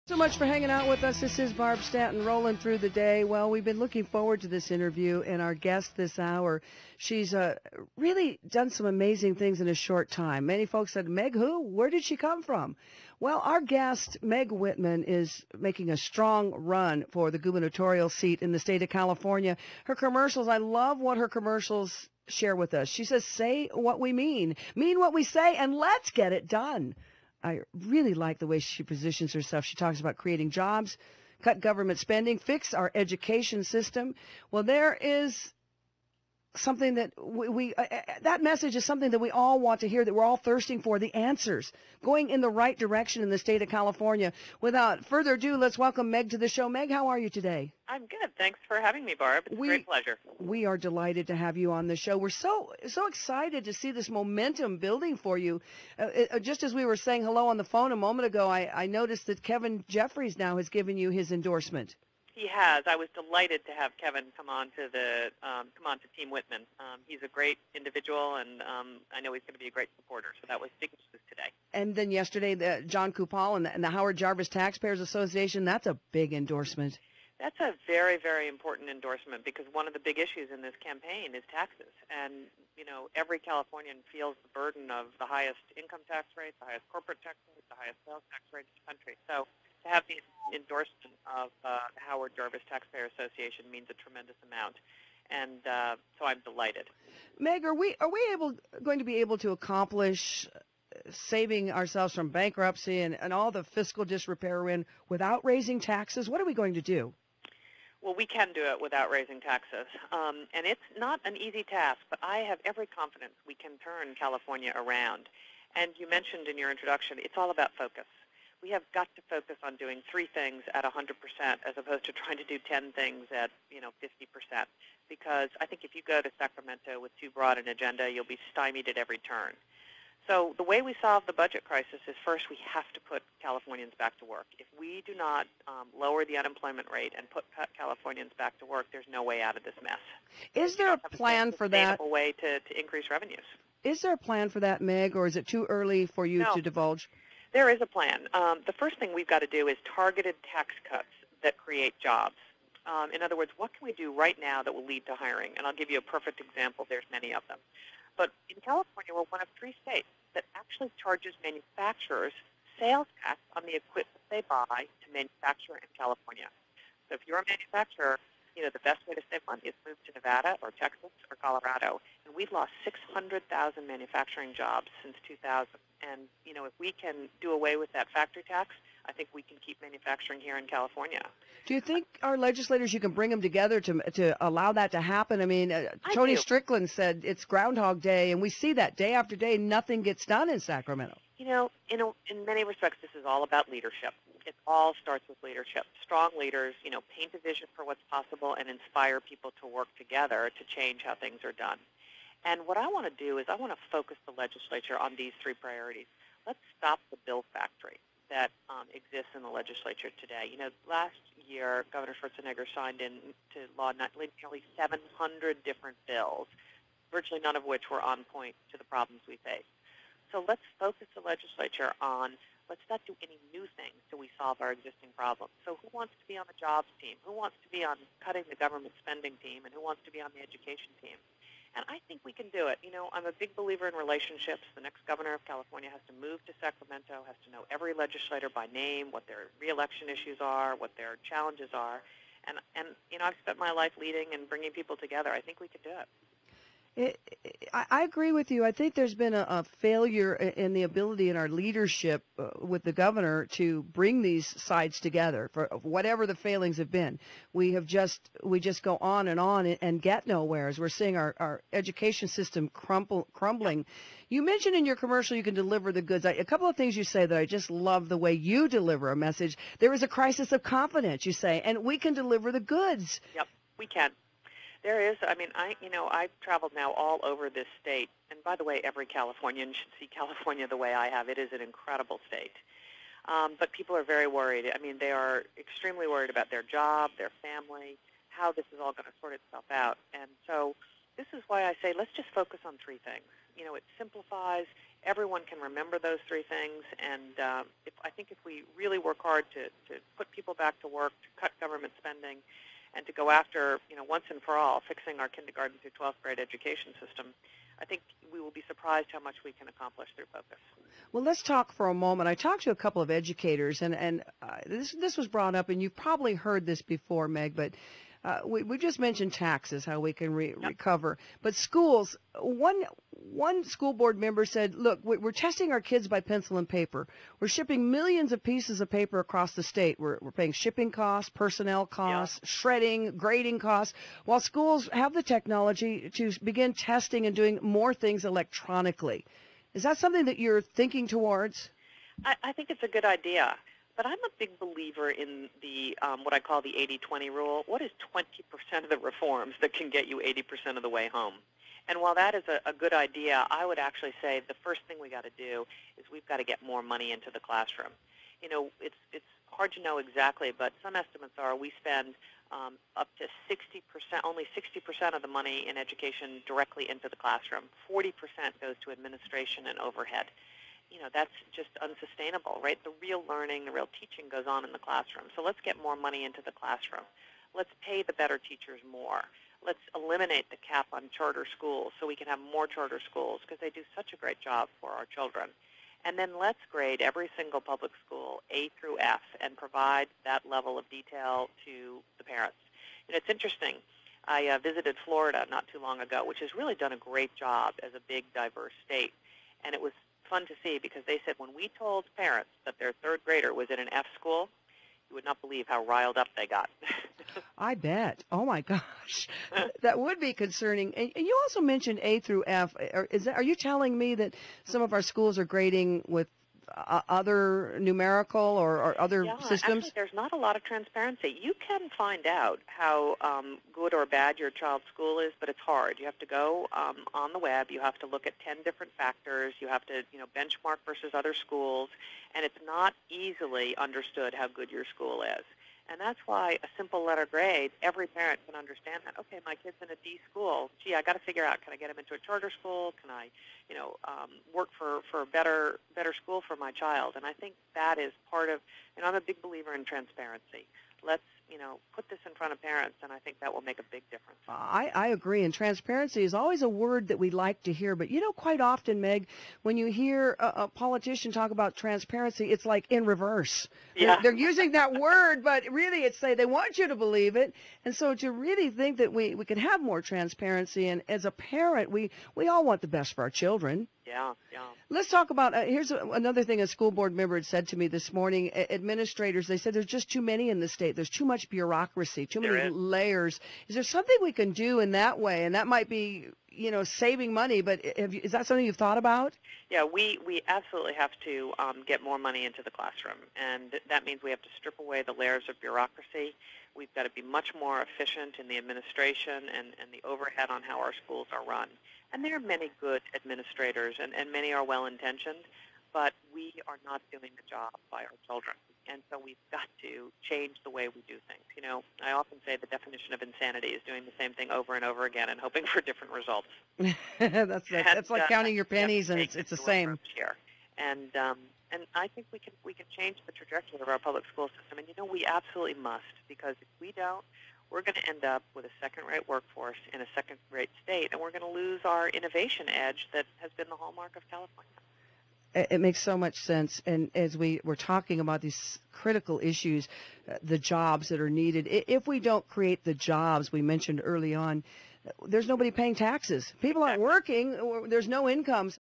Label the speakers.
Speaker 1: So much for hanging out with us. This is Barb Stanton rolling through the day. Well, we've been looking forward to this interview, and our guest this hour, she's really done some amazing things in a short time. Many folks said, Meg who? Where did she come from? Well, our guest, Meg Whitman, is making a strong run for the gubernatorial seat in the state of California. Her commercials, I love what her commercials share with us. She says, say what we mean what we say, and let's get it done. I really like the way she positions herself. She talks about creating jobs, cut government spending, fix our education system. Well, there is something that that message is something that we all want to hear, that we're all thirsting for, the answers, going in the right direction in the state of California. Without further ado, let's welcome Meg to the show. Meg, how are you today?
Speaker 2: I'm good. Thanks for having me, Barb. It's a great pleasure.
Speaker 1: We are delighted to have you on the show. We're so excited to see this momentum building for you. Just as we were saying hello on the phone a moment ago, I noticed that Kevin Jeffries now has given you his endorsement.
Speaker 2: He has. I was delighted to have Kevin come on to Team Whitman. He's a great individual, and I know he's going to be a great supporter. So that was big news today.
Speaker 1: And then yesterday, John Kupal and the Howard Jarvis Taxpayers Association. That's a big endorsement.
Speaker 2: That's a very, very important endorsement, because one of the big issues in this campaign is taxes. And, you know, every Californian feels the burden of the highest income tax rate, the highest corporate tax rate, the highest sales tax rate in the country. So to have the endorsement of the Howard Jarvis Taxpayer Association means a tremendous amount. And so I'm delighted.
Speaker 1: Meg, are we going to be able to accomplish saving ourselves from bankruptcy and all the fiscal disrepair we're in without raising taxes? What are we going to do?
Speaker 2: Well, we can do it without raising taxes. And it's not an easy task, but I have every confidence we can turn California around. And you mentioned in your introduction, it's all about focus. We have got to focus on doing 3 things at 100% as opposed to trying to do 10 things at 50%. Because I think if you go to Sacramento with too broad an agenda, you'll be stymied at every turn. So the way we solve the budget crisis is, first, we have to put Californians back to work. If we do not lower the unemployment rate and put Californians back to work, there's no way out of this mess.
Speaker 1: Is there a plan for that?
Speaker 2: Sustainable way to increase revenues.
Speaker 1: Is there a plan for that, Meg, or is it too early for you to divulge?
Speaker 2: There is a plan. The first thing we've got to do is targeted tax cuts that create jobs. In other words, what can we do right now that will lead to hiring? And I'll give you a perfect example. There's many of them. But in California, we're one of 3 states that actually charges manufacturers sales tax on the equipment they buy to manufacture in California. So if you're a manufacturer, the best way to save money is move to Nevada or Texas or Colorado. And we've lost 600,000 manufacturing jobs since 2000. And, if we can do away with that factory tax, I think we can keep manufacturing here in California.
Speaker 1: Do you think our legislators, you can bring them together to allow that to happen? I mean, Tony Strickland said it's Groundhog Day, and we see that day after day, nothing gets done in Sacramento.
Speaker 2: In many respects, this is all about leadership. It all starts with leadership. Strong leaders, paint a vision for what's possible and inspire people to work together to change how things are done. And what I want to do is I want to focus the legislature on these 3 priorities. Let's stop the bill factory that exists in the legislature today. Last year, Governor Schwarzenegger signed into law nearly 700 different bills, virtually none of which were on point to the problems we face. So let's focus the legislature on, let's not do any new things till we solve our existing problems. So who wants to be on the jobs team? Who wants to be on cutting the government spending team? And who wants to be on the education team? And I think we can do it. I'm a big believer in relationships. The next governor of California has to move to Sacramento, has to know every legislator by name, what their reelection issues are, what their challenges are. And I've spent my life leading and bringing people together. I think we can do it.
Speaker 1: I agree with you. I think there's been a failure in the ability in our leadership with the governor to bring these sides together for whatever the failings have been. We just go on and get nowhere as we're seeing our education system crumbling. You mentioned in your commercial you can deliver the goods. A couple of things you say that I just love the way you deliver a message. There is a crisis of confidence, you say, and we can deliver the goods.
Speaker 2: Yep, we can. There is. I've traveled now all over this state. And by the way, every Californian should see California the way I have. It is an incredible state. But people are very worried. They are extremely worried about their job, their family, how this is all going to sort itself out. And so this is why I say let's just focus on 3 things. It simplifies, Everyone can remember those three things, and I think if we really work hard to put people back to work, to cut government spending, and to go after, once and for all, fixing our kindergarten through 12th grade education system, I think we will be surprised how much we can accomplish through focus.
Speaker 1: Well, let's talk for a moment. I talked to a couple of educators, and this was brought up, and you've probably heard this before, Meg, but we just mentioned taxes, how we can recover. But schools, one school board member said, look, we're testing our kids by pencil and paper. We're shipping millions of pieces of paper across the state. We're paying shipping costs, personnel costs, shredding, grading costs, while schools have the technology to begin testing and doing more things electronically. Is that something that you're thinking towards?
Speaker 2: I think it's a good idea. But I'm a big believer in the what I call the 80-20 rule. What is 20% of the reforms that can get you 80% of the way home? And while that is a good idea, I would actually say the first thing we got to do is we've got to get more money into the classroom. It's hard to know exactly, but some estimates are we spend up to 60%, only 60% of the money in education directly into the classroom. 40% goes to administration and overhead. That's just unsustainable, right? The real learning, the real teaching goes on in the classroom. So let's get more money into the classroom. Let's pay the better teachers more. Let's eliminate the cap on charter schools so we can have more charter schools because they do such a great job for our children. And then let's grade every single public school A through F and provide that level of detail to the parents. It's interesting. I visited Florida not too long ago, which has really done a great job as a big, diverse state. And it was fun to see because they said when we told parents that their third grader was in an F school, you would not believe how riled up they got.
Speaker 1: I bet. Oh, my gosh. That would be concerning. And you also mentioned A through F. Are you telling me that some of our schools are grading with other numerical or other systems?
Speaker 2: Actually, there's not a lot of transparency. You can find out how good or bad your child's school is, but it's hard. You have to go on the web. You have to look at 10 different factors. You have to, benchmark versus other schools, and it's not easily understood how good your school is. And that's why a simple letter grade, every parent can understand that. Okay, my kid's in a D school. Gee, I got to figure out, can I get him into a charter school? Can I, work for a better school for my child? And I think that is part of, I'm a big believer in transparency. Let's, put this in front of parents, and I think that will make a big difference.
Speaker 1: I agree, and transparency is always a word that we like to hear. But, quite often, Meg, when you hear a politician talk about transparency, it's like in reverse.
Speaker 2: Yeah.
Speaker 1: They're using that word, but really it's they want you to believe it. And so to really think that we could have more transparency, and as a parent, we all want the best for our children.
Speaker 2: Yeah.
Speaker 1: Let's talk about, here's another thing a school board member had said to me this morning. Administrators, they said there's just too many in the state. There's too much bureaucracy, too many layers. Is there something we can do in that way? And that might be, saving money, but is that something you've thought about?
Speaker 2: Yeah, we absolutely have to get more money into the classroom, and that means we have to strip away the layers of bureaucracy. We've got to be much more efficient in the administration and the overhead on how our schools are run. And there are many good administrators, and many are well-intentioned, but we are not doing the job by our children. And so we've got to change the way we do things. I often say the definition of insanity is doing the same thing over and over again and hoping for different results.
Speaker 1: That's like counting your pennies, and it's the same.
Speaker 2: Here. And I think we can change the trajectory of our public school system. And we absolutely must, because if we don't, we're going to end up with a second-rate workforce in a second-rate state, and we're going to lose our innovation edge that has been the hallmark of California.
Speaker 1: It makes so much sense. And as we're talking about these critical issues, the jobs that are needed, if we don't create the jobs we mentioned early on, there's nobody paying taxes. People aren't working. There's no incomes.